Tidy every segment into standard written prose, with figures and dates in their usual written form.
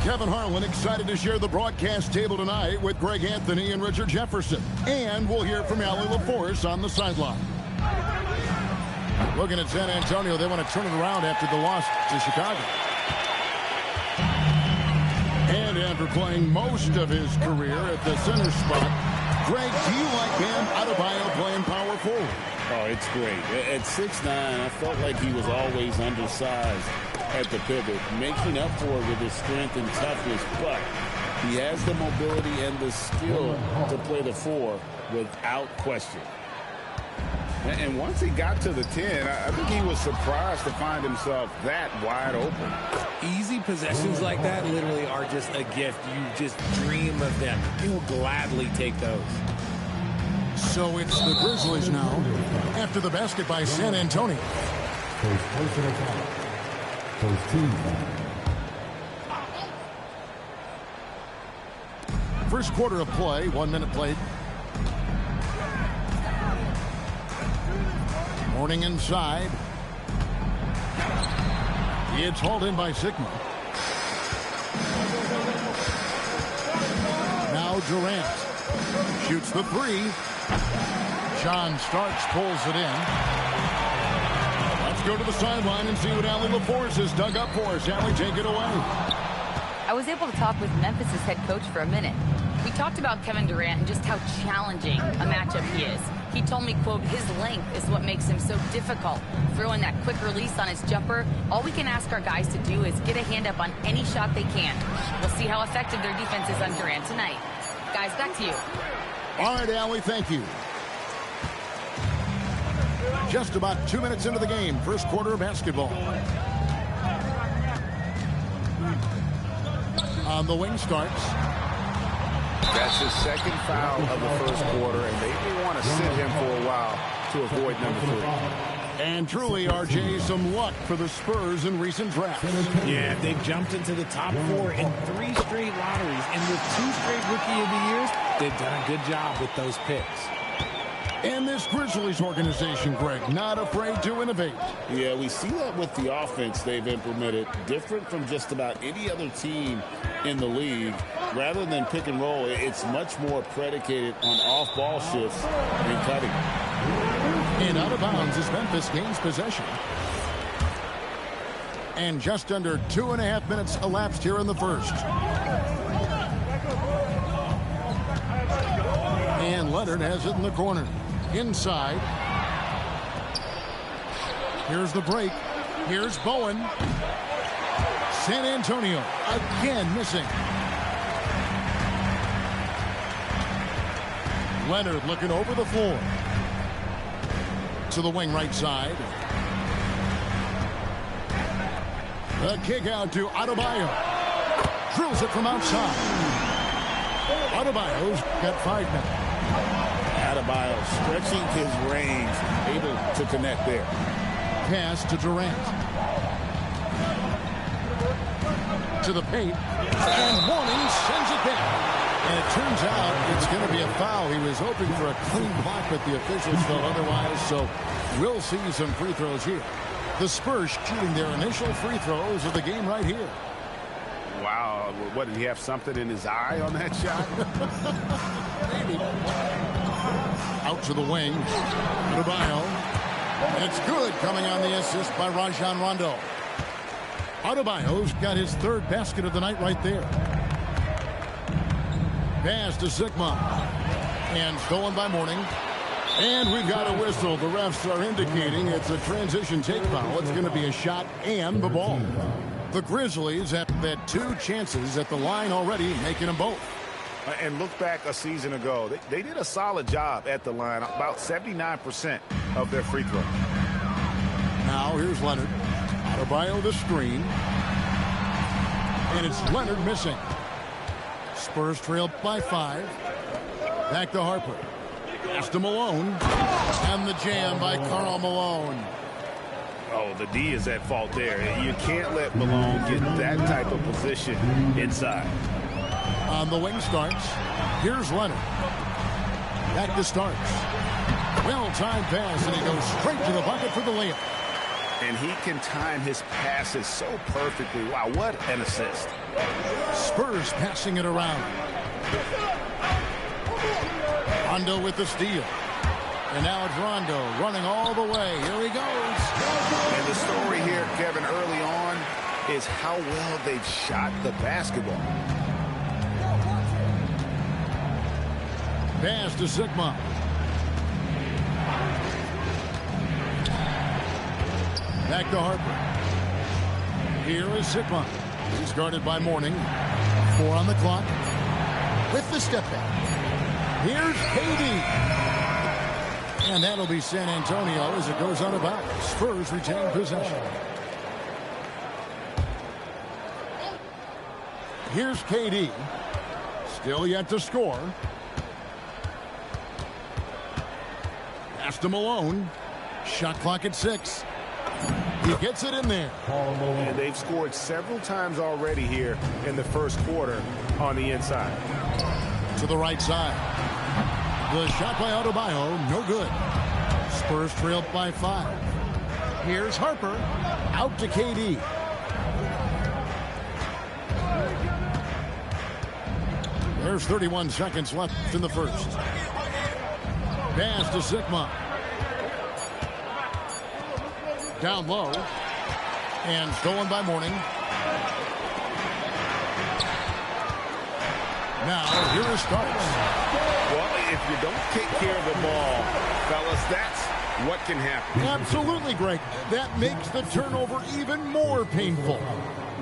Kevin Harlan excited to share the broadcast table tonight with Greg Anthony and Richard Jefferson. And we'll hear from Allie LaForce on the sideline. Looking at San Antonio, they want to turn it around after the loss to Chicago. And after playing most of his career at the center spot, Greg, do you like Bam Adebayo playing power forward? Oh, it's great. At 6'9", I felt like he was always undersized at the pivot, making up for it with his strength and toughness, but he has the mobility and the skill to play the 4 without question. And once he got to the 10, I think he was surprised to find himself that wide open. Easy possessions like that literally are just a gift. You just dream of them. He'll gladly take those. So it's the Grizzlies now, after the basket by San Antonio. First quarter of play, 1 minute played. Morning inside. It's hauled in by Sigma. Now Durant shoots the 3. John Starks pulls it in. Let's go to the sideline and see what Allie LaForce has dug up for us. Allie, take it away. I was able to talk with Memphis' head coach for a minute. We talked about Kevin Durant and just how challenging a matchup he is. He told me, quote, his length is what makes him so difficult. Throwing that quick release on his jumper, all we can ask our guys to do is get a hand up on any shot they can. We'll see how effective their defense is on Durant tonight. Guys, back to you. All right, Allie, thank you. Just about 2 minutes into the game, first quarter of basketball. On the wing starts. That's his second foul of the first quarter, and they may want to sit him for a while to avoid number 3. And truly, RJ, some luck for the Spurs in recent drafts. Yeah, they've jumped into the top 4 in 3 straight lotteries, and with 2 straight Rookie of the Years, they've done a good job with those picks. And this Grizzlies organization, Greg, not afraid to innovate. Yeah, we see that with the offense they've implemented, different from just about any other team in the league. Rather than pick and roll, it's much more predicated on off-ball shifts and cutting. And out of bounds as Memphis gains possession. And just under 2.5 minutes elapsed here in the first. And Leonard has it in the corner. Inside. Here's the break. Here's Bowen. San Antonio again missing. Leonard looking over the floor. To the wing right side. The kick out to Adebayo. Drills it from outside. Adebayo's got 5 now. Adebayo stretching his range, able to connect there. Pass to Durant. To the paint. And Mourning sends it back. And it turns out it's going to be a foul. He was hoping for a clean block, but the officials felt otherwise. So we'll see some free throws here. The Spurs shooting their initial free throws of the game right here. Wow. What, did he have something in his eye on that shot? Maybe. Out to the wing. Adebayo. And it's good, coming on the assist by Rajon Rondo. Adebayo's got his 3rd basket of the night right there. Pass to Sigma. And stolen by Mourning. And we've got a whistle. The refs are indicating it's a transition take foul. It's going to be a shot and the ball. The Grizzlies have had 2 chances at the line already, making them both. And look back a season ago. They did a solid job at the line, about 79% of their free throws. Now here's Leonard. Adebayo the screen. And it's Leonard missing. Spurs trail by 5. Back to Harper. Pass to Malone. And the jam by Karl Malone. Oh, the D is at fault there. You can't let Malone get that type of position inside. On the wing starts. Here's Leonard. Back to Starks. Well-timed pass, and he goes straight to the bucket for the layup. And he can time his passes so perfectly. Wow, what an assist. Spurs passing it around. Rondo with the steal. And now it's Rondo running all the way. Here he goes. And the story here, Kevin, early on is how well they've shot the basketball. Pass to Sigma. Back to Harper. Here is Sigma. He's guarded by Mourning. 4 on the clock. With the step back. Here's KD. And that'll be San Antonio as it goes out of bounds. Spurs retain possession. Here's KD. Still yet to score. Pass to Malone. Shot clock at 6. He gets it in there. And they've scored several times already here in the first quarter on the inside. To the right side. The shot by Adebayo, no good. Spurs trailed by 5. Here's Harper. Out to KD. There's 31 seconds left in the first. Pass to Sigma. Down low. And stolen by Mourning. Now, here is Starks. Well, if you don't take care of the ball, fellas, that's what can happen. Absolutely, Greg. That makes the turnover even more painful.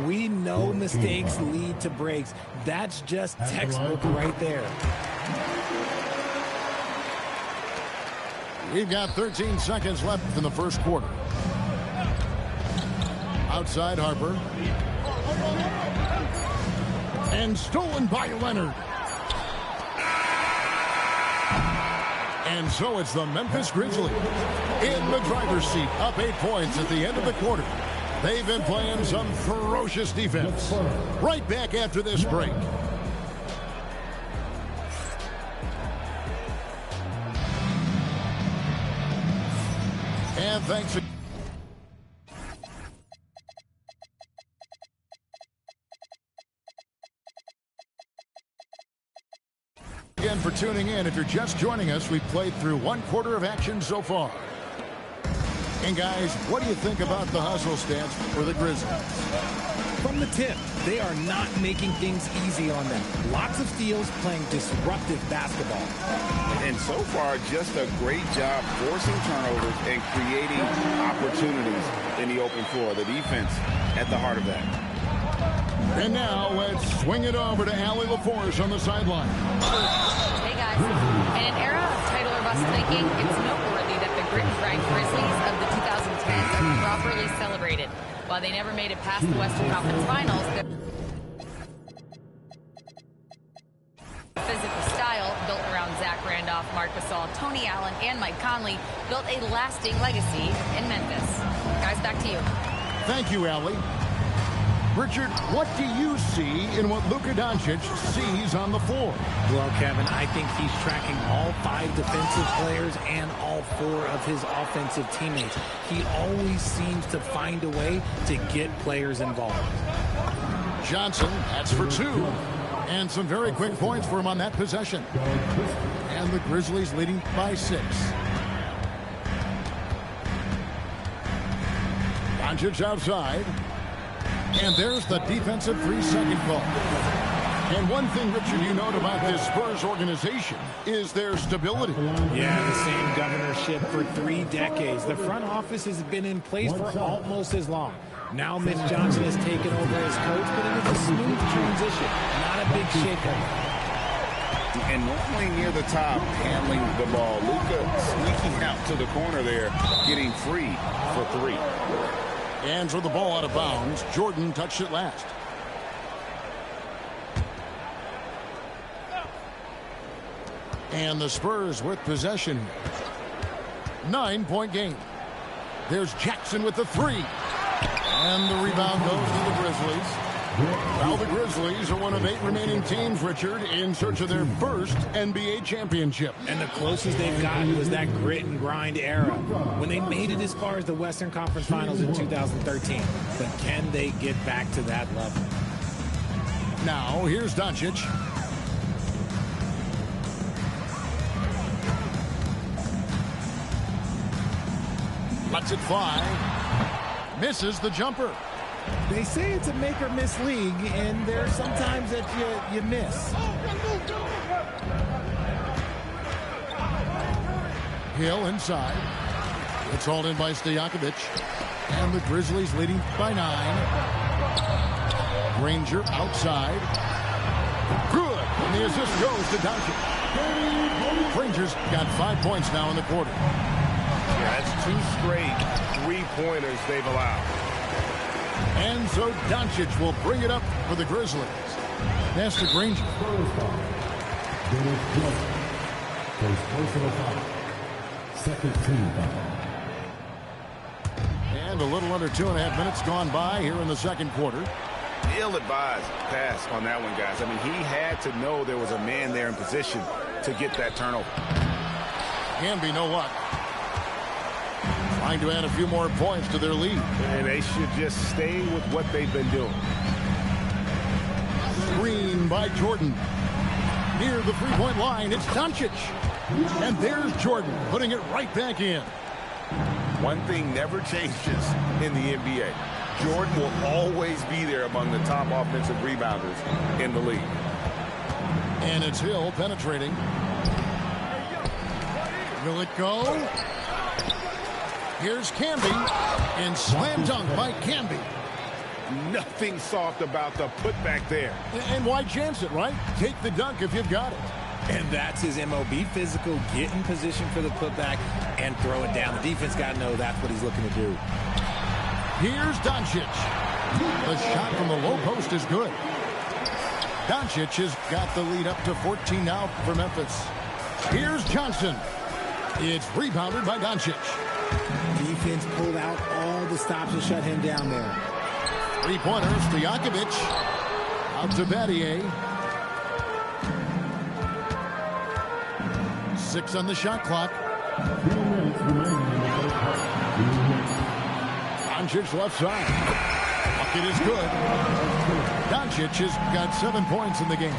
We know mistakes lead to breaks. That's just textbook right there. We've got 13 seconds left in the first quarter. Outside Harper. And stolen by Leonard. And so it's the Memphis Grizzlies in the driver's seat, up 8 points at the end of the quarter. They've been playing some ferocious defense. Right back after this break. And thanks again for tuning in. If you're just joining us, we've played through 1 quarter of action so far. And guys, what do you think about the hustle stance for the Grizzlies? From the tip, they are not making things easy on them. Lots of steals, playing disruptive basketball. And so far, just a great job forcing turnovers and creating opportunities in the open floor. The defense at the heart of that. And now let's swing it over to Allie LaForce on the sideline. Hey, guys. In an era of title or bust thinking, it's noteworthy that the grit and grind Grizzlies of the 2010s are properly celebrated. While they never made it past the Western Conference Finals, their physical style, built around Zach Randolph, Marc Gasol, Tony Allen, and Mike Conley, built a lasting legacy in Memphis. Guys, back to you. Thank you, Allie. Richard, what do you see in what Luka Doncic sees on the floor? Well, Kevin, I think he's tracking all 5 defensive players and all 4 of his offensive teammates. He always seems to find a way to get players involved. Johnson, that's for 2. And some very quick points for him on that possession. And the Grizzlies leading by 6. Doncic outside. And there's the defensive 3-second call. And one thing, Richard, you note about this Spurs organization is their stability. Yeah, the same governorship for 3 decades. The front office has been in place for almost as long. Now Mitch Johnson has taken over as coach, but it was a smooth transition, not a big shakeup. And normally near the top, handling the ball. Luka sneaking out to the corner there, getting free for 3. And throw the ball out of bounds. Jordan touched it last. And the Spurs with possession. 9-point game. There's Jackson with the 3. And the rebound goes to the Grizzlies. Now the Grizzlies are one of 8 remaining teams, Richard, in search of their first NBA championship. And the closest they've gotten was that grit and grind era when they made it as far as the Western Conference Finals in 2013. But can they get back to that level? Now, here's Doncic. Lets it fly. Misses the jumper. They say it's a make-or-miss league, and there's sometimes that you miss. Hill inside. It's hauled in by Stojakovic. And the Grizzlies leading by 9. Granger outside. Good. And the assist goes to Doncic. Granger's got 5 points now in the quarter. Yeah, that's 2 straight three-pointers they've allowed. And so Doncic will bring it up for the Grizzlies. Pass to Granger. Second team foul. And a little under 2.5 minutes gone by here in the second quarter. Ill-advised pass on that one, guys. I mean, he had to know there was a man there in position to get that turnover. Canby know what? Trying to add a few more points to their lead. And they should just stay with what they've been doing. Screen by Jordan. Near the three-point line, it's Doncic. And there's Jordan putting it right back in. One thing never changes in the NBA. Jordan will always be there among the top offensive rebounders in the league. And it's Hill penetrating. Will it go? Here's Camby. And slam dunk by Camby. Nothing soft about the putback there. And why chance it, right? Take the dunk if you've got it. And that's his MO. Be physical, get in position for the putback, and throw it down. The defense got to know that's what he's looking to do. Here's Doncic. The shot from the low post is good. Doncic has got the lead up to 14 now for Memphis. Here's Johnson. It's rebounded by Doncic. Defense pulled out all the stops to shut him down there. Three-pointer, Stojakovic. Out to Battier. 6 on the shot clock. 2 minutes remaining in the first half. 2 minutes. Doncic left side. Bucket is good. Doncic has got 7 points in the game.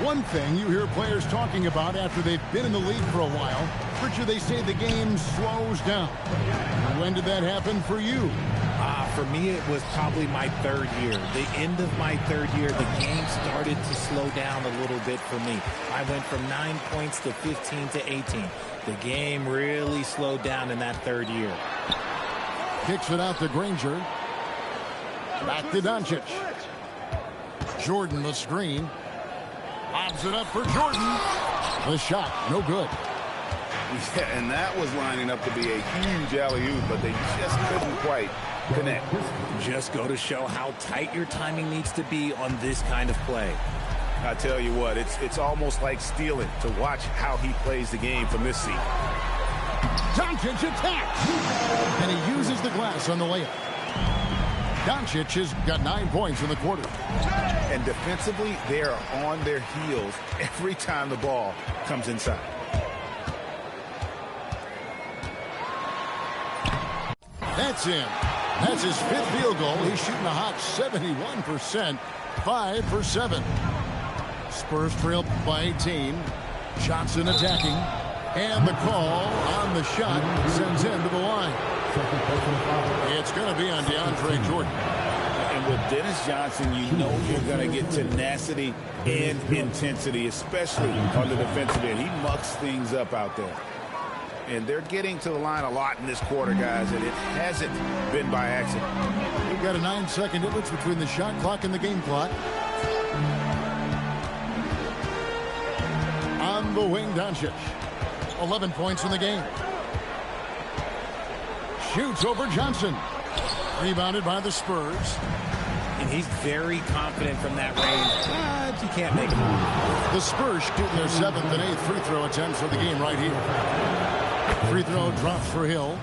One thing you hear players talking about after they've been in the league for a while, Richard, they say the game slows down. When did that happen for you? For me, it was probably my third year. The end of my third year, the game started to slow down a little bit for me. I went from 9 points to 15 to 18. The game really slowed down in that third year. Kicks it out to Granger. Back to Doncic. Jordan the screen. Lobs it up for Jordan. The shot, no good. Yeah, and that was lining up to be a huge alley-oop, but they just couldn't quite connect. Just go to show how tight your timing needs to be on this kind of play. I tell you what, it's almost like stealing to watch how he plays the game from this seat. Doncic attacks. And he uses the glass on the layup. Doncic has got 9 points in the quarter. And defensively, they are on their heels every time the ball comes inside. That's in. That's his 5th field goal. He's shooting a hot 71%. 5 for 7. Spurs trail by 18. Johnson attacking. And the call on the shot sends him to the line. It's going to be on DeAndre Jordan. And with Dennis Johnson, you know you're going to get tenacity and intensity, especially on the defensive end. He mucks things up out there. And they're getting to the line a lot in this quarter, guys, and it hasn't been by accident. We've got a 9-second difference between the shot clock and the game clock. On the wing, Doncic. 11 points in the game. Shoots over Johnson. Rebounded by the Spurs. And he's very confident from that range, but you can't make it. The Spurs shooting their 7th and 8th free throw attempts of the game right here. Free throw drops for Hill.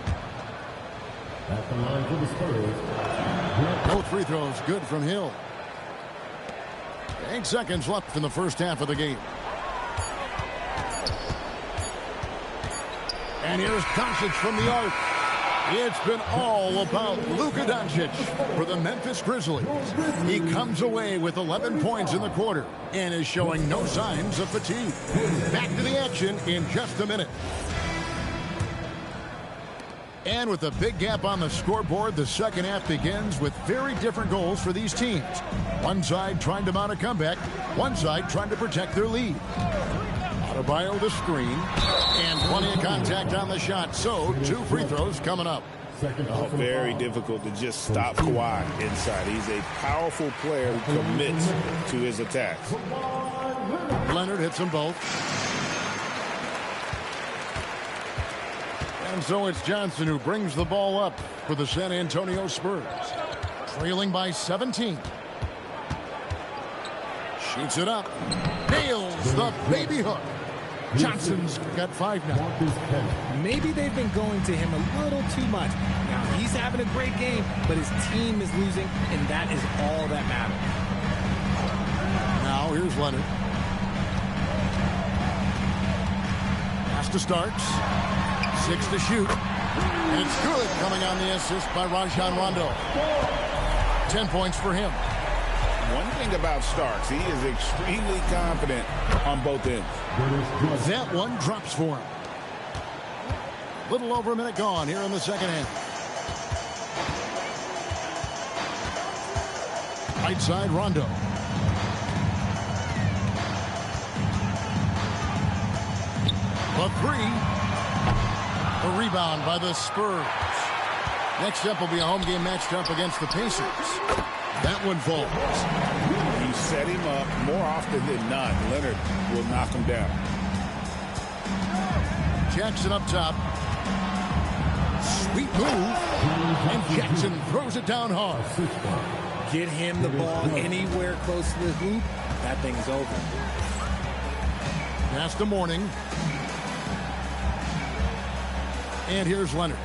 At the line for the Spurs. Both free throws good from Hill. 8 seconds left in the first half of the game. And here's Doncic from the arc. It's been all about Luka Doncic for the Memphis Grizzlies. He comes away with 11 points in the quarter and is showing no signs of fatigue. Back to the action in just a minute. And with a big gap on the scoreboard, the second half begins with very different goals for these teams. One side trying to mount a comeback, one side trying to protect their lead. Adebayo the screen, and plenty of contact on the shot, so 2 free throws coming up. Oh, very difficult to just stop Kawhi inside. He's a powerful player who commits to his attacks. Leonard hits them both. And so it's Johnson who brings the ball up for the San Antonio Spurs. Trailing by 17. Shoots it up. Nails the baby hook. Johnson's got 5 now. Maybe they've been going to him a little too much. Now, he's having a great game, but his team is losing, and that is all that matters. Now, here's Leonard. Pass to Starks. 6 to shoot. And it's good, coming on the assist by Rajon Rondo. 10 points for him. One thing about Starks, he is extremely confident on both ends. That one drops for him. Little over a minute gone here in the second half. Right side, Rondo. The 3. A rebound by the Spurs. Next up will be a home game matched up against the Pacers. That one falls. You set him up more often than not. Leonard will knock him down. Jackson up top. Sweet move. And Jackson throws it down hard. Get him the ball anywhere close to the hoop. That thing's over. Pass to Mourning. And here's Leonard.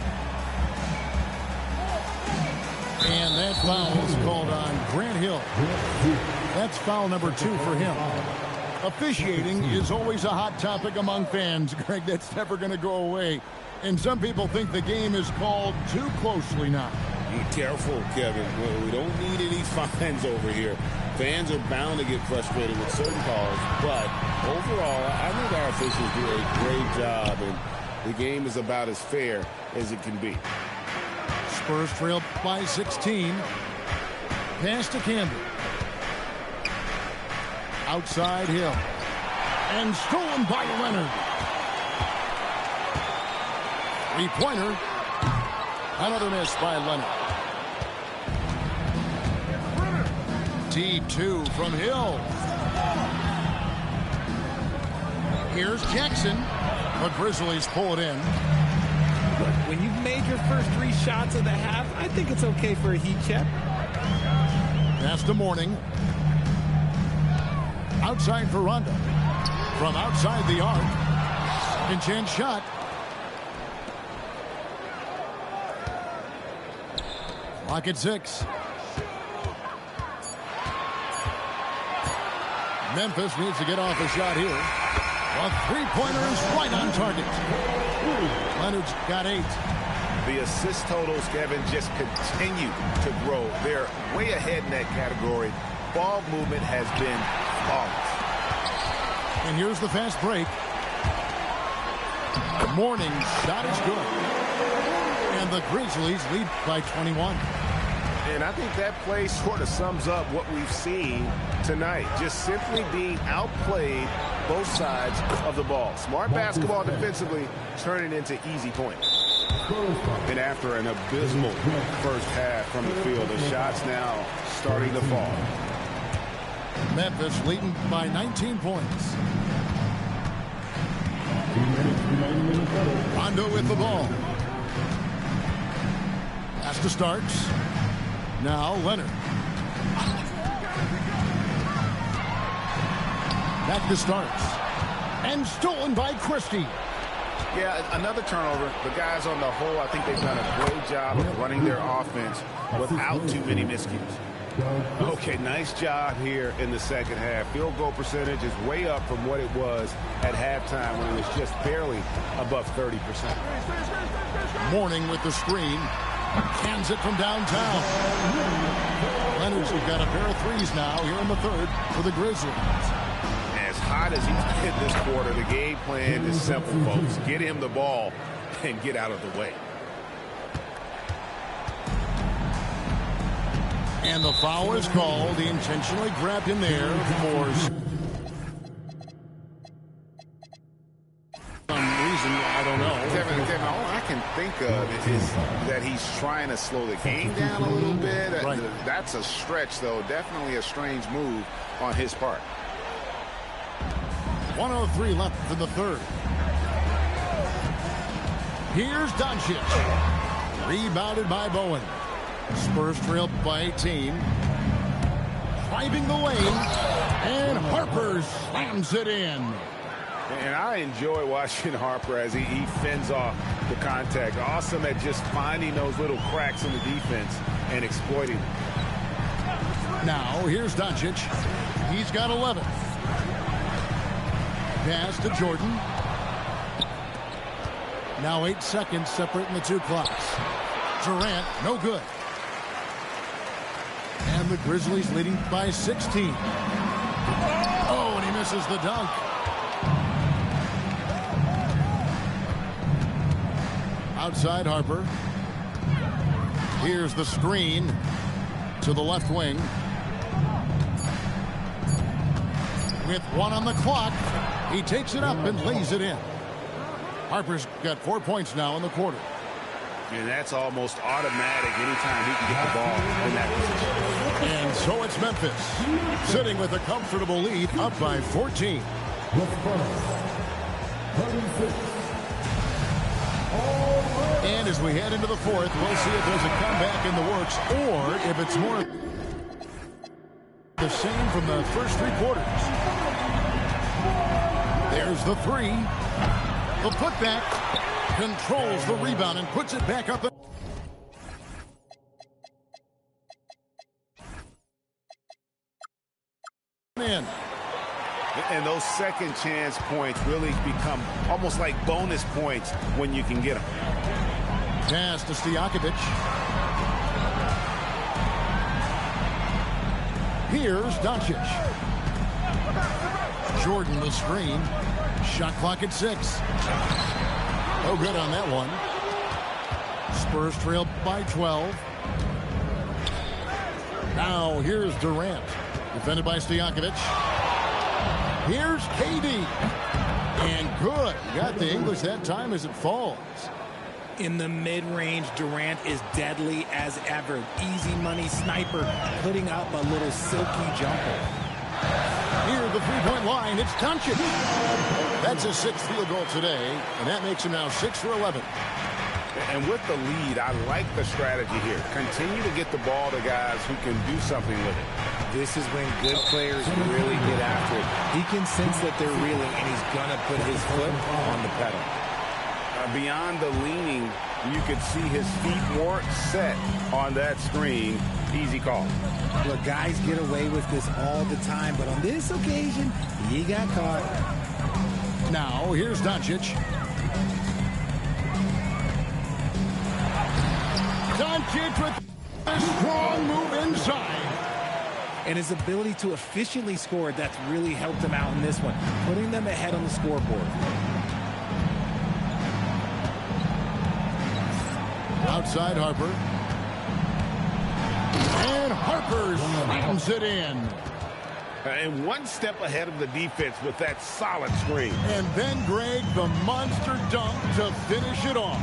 And that foul is called on Grant Hill. That's foul number 2 for him. Officiating is always a hot topic among fans, Greg. That's never going to go away. And some people think the game is called too closely now. Be careful, Kevin. We don't need any fines over here. Fans are bound to get frustrated with certain calls, but overall, I think our officials do a great job, and the game is about as fair as it can be. Spurs trail by 16. Pass to Campbell. Outside Hill. And stolen by Leonard. 3-pointer. Another miss by Leonard. Deep 2 from Hill. Here's Jackson. The Grizzlies pull it in. When you've made your first 3 shots of the half, I think it's okay for a heat check. Pass to Mourning. Outside for Rondo. From outside the arc. Second chance shot. Clock at 6. Memphis needs to get off a shot here. A 3-pointer is right on target. Leonard's got 8. The assist totals, Kevin, just continue to grow. They're way ahead in that category. Ball movement has been flawless. And here's the fast break. Mourning's shot is good. And the Grizzlies lead by 21. And I think that play sort of sums up what we've seen tonight. Just simply being outplayed both sides of the ball. Smart basketball defensively turning into easy points. And after an abysmal first half from the field, the shots now starting to fall. Memphis leading by 19 points. Rondo with the ball. Pass to Starks. Now Leonard. Back to Starks. And stolen by Christie. Yeah, another turnover. The guys on the whole, I think they've done a great job of running their offense without too many miscues. Okay, nice job here in the second half. Field goal percentage is way up from what it was at halftime when it was just barely above 30%. Mourning with the screen. Cans it from downtown. Leonard's got a pair of threes now here in the third for the Grizzlies. As hot as he's been this quarter, the game plan is simple, folks. Get him the ball and get out of the way. And the foul is called. He intentionally grabbed him there for some reason. I don't know. Kevin, all I can think of is that he's trying to slow the game down a little bit. Right. That's a stretch, though. Definitely a strange move on his part. 1:03 left in the third. Here's Doncic. Rebounded by Bowen. Spurs trail by 18. Driving the lane. And Harper slams it in. And I enjoy watching Harper as he fends off the contact. Awesome at just finding those little cracks in the defense and exploiting them. Now, here's Doncic. He's got 11. Pass to Jordan. Now 8 seconds separating the two clocks. Durant, no good. And the Grizzlies leading by 16. Oh, and he misses the dunk. Outside Harper. Here's the screen to the left wing. With 1 on the clock, he takes it up and lays it in. Harper's got 4 points now in the quarter. And that's almost automatic anytime he can get the ball in that position. And so it's Memphis, sitting with a comfortable lead, up by 14. And as we head into the fourth, we'll see if there's a comeback in the works or if it's more the same from the first 3 quarters. There's the three. The putback controls the rebound and puts it back up. In. And those second chance points really become almost like bonus points when you can get them. Pass to Stojakovic. Here's Doncic. Jordan the screen. Shot clock at 6. No good on that one. Spurs trail by 12. Now here's Durant. Defended by Stojakovic. Here's KD. And good. Got the English that time as it falls. In the mid-range, Durant is deadly as ever. Easy money sniper, putting up a little silky jumper. Here at the three-point line, it's Doncic. That's his 6th field goal today, and that makes him now 6 for 11. And with the lead, I like the strategy here. Continue to get the ball to guys who can do something with it. This is when good players really get after it. He can sense that they're reeling, and he's going to put his foot on the pedal. Beyond the leaning, you could see his feet weren't set on that screen. Easy call. Look, guys get away with this all the time, but on this occasion, he got caught. Now, here's Doncic. Doncic with a strong move inside. And his ability to efficiently score, that's really helped him out in this one, putting them ahead on the scoreboard. Outside Harper. And Harper slams it in. And one step ahead of the defense with that solid screen. And then Greg, the monster dunk to finish it off.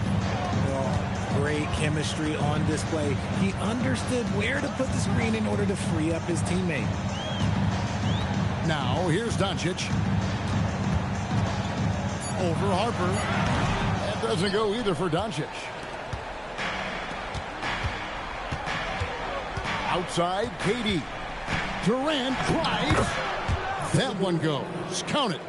Oh, great chemistry on display. He understood where to put the screen in order to free up his teammate. Now, here's Doncic. Over Harper. That doesn't go either for Doncic. Outside, KD. Durant drives. That one goes. Count it.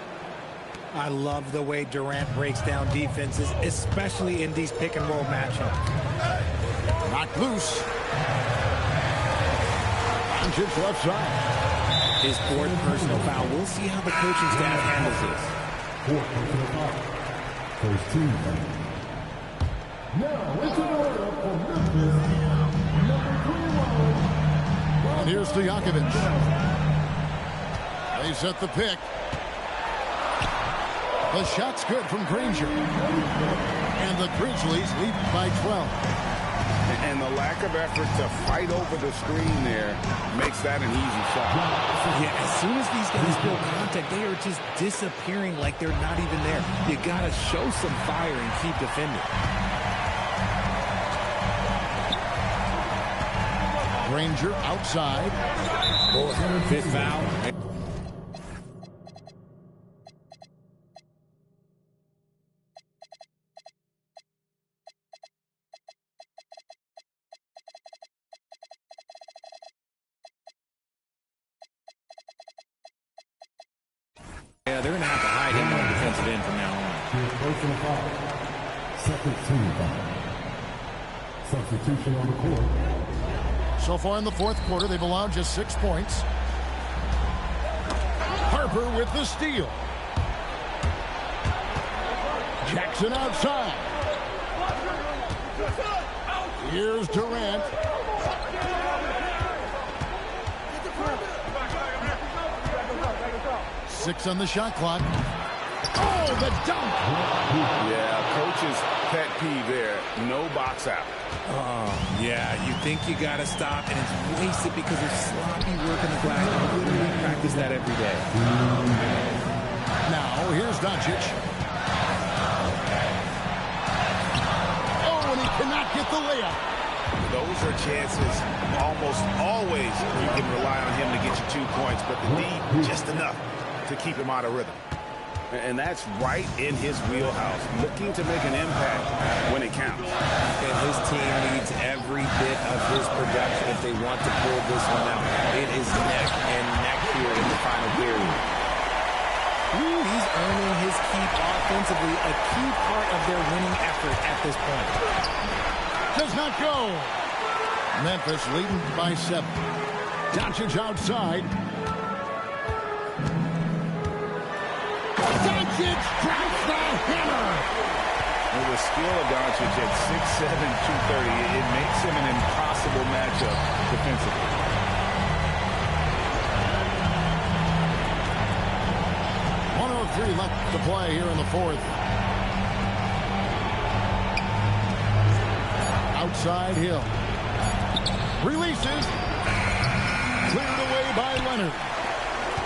I love the way Durant breaks down defenses, especially in these pick-and-roll matchups. Knocked loose. Doncic left side. His 4th personal foul. We'll see how the coaching staff handles this. 4th personal foul. First team. Now, it's an order for Memphis. Number 21. And here's Stojakovic. They set the pick. The shot's good from Granger. And the Grizzlies lead by 12. And the lack of effort to fight over the screen there makes that an easy shot. Yeah, as soon as these guys feel contact, they are just disappearing like they're not even there. You got to show some fire and keep defending. Granger outside. Fifth foul. Yeah, they're going to have to hide him on the defensive end from now on. Personal foul. Second team foul. Substitution on the court. So far in the fourth quarter, they've allowed just 6 points. Harper with the steal. Jackson outside. Here's Durant. Six on the shot clock. Oh, the dunk! Yeah, coach's pet peeve there. No box out. Oh, yeah, you think you got to stop, and it's wasted because of sloppy work in the glass. You literally practice that every day. Now, here's Doncic. Oh, and he cannot get the layup. Those are chances almost always you can rely on him to get you 2 points, but the D, just enough to keep him out of rhythm. And that's right in his wheelhouse, looking to make an impact when it counts. And his team needs every bit of his production if they want to pull this one out. It is neck and neck here in the final period. Ooh, he's earning his keep offensively, a key part of their winning effort at this point. Does not go. Memphis leading by 7. Doncic outside. Doncic drops the hammer. With the skill of Doncic at 6'7", 230, it makes him an impossible matchup defensively. .103 left to play here in the fourth. Outside Hill. Releases. Cleared away by Leonard.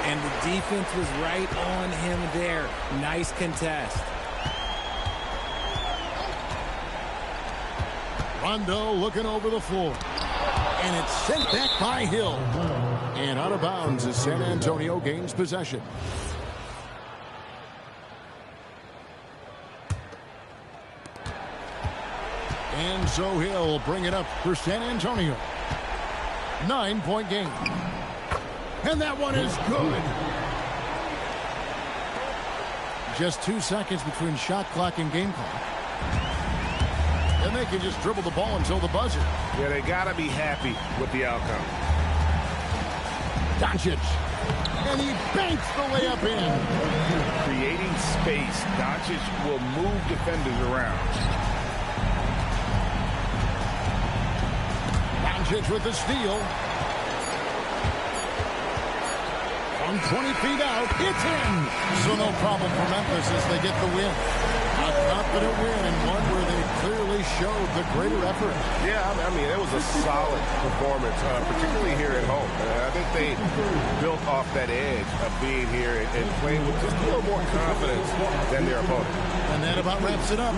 And the defense was right on him there. Nice contest. Rondo looking over the floor. And it's sent back by Hill. And out of bounds as San Antonio gains possession. And so Hill will bring it up for San Antonio. 9-point game. And that one is good. Just 2 seconds between shot clock and game clock. And they can just dribble the ball until the buzzer. Yeah, they got to be happy with the outcome. Doncic. And he banks the layup in. Creating space, Doncic will move defenders around. Doncic with the steal. From 20 feet out, it's in. So no problem for Memphis as they get the win. A confident win and one where they clearly showed the greater effort. Yeah, I mean, it was a solid performance, particularly here at home. I think they built off that edge of being here and playing with just a little more confidence than their opponent. And that about wraps it up.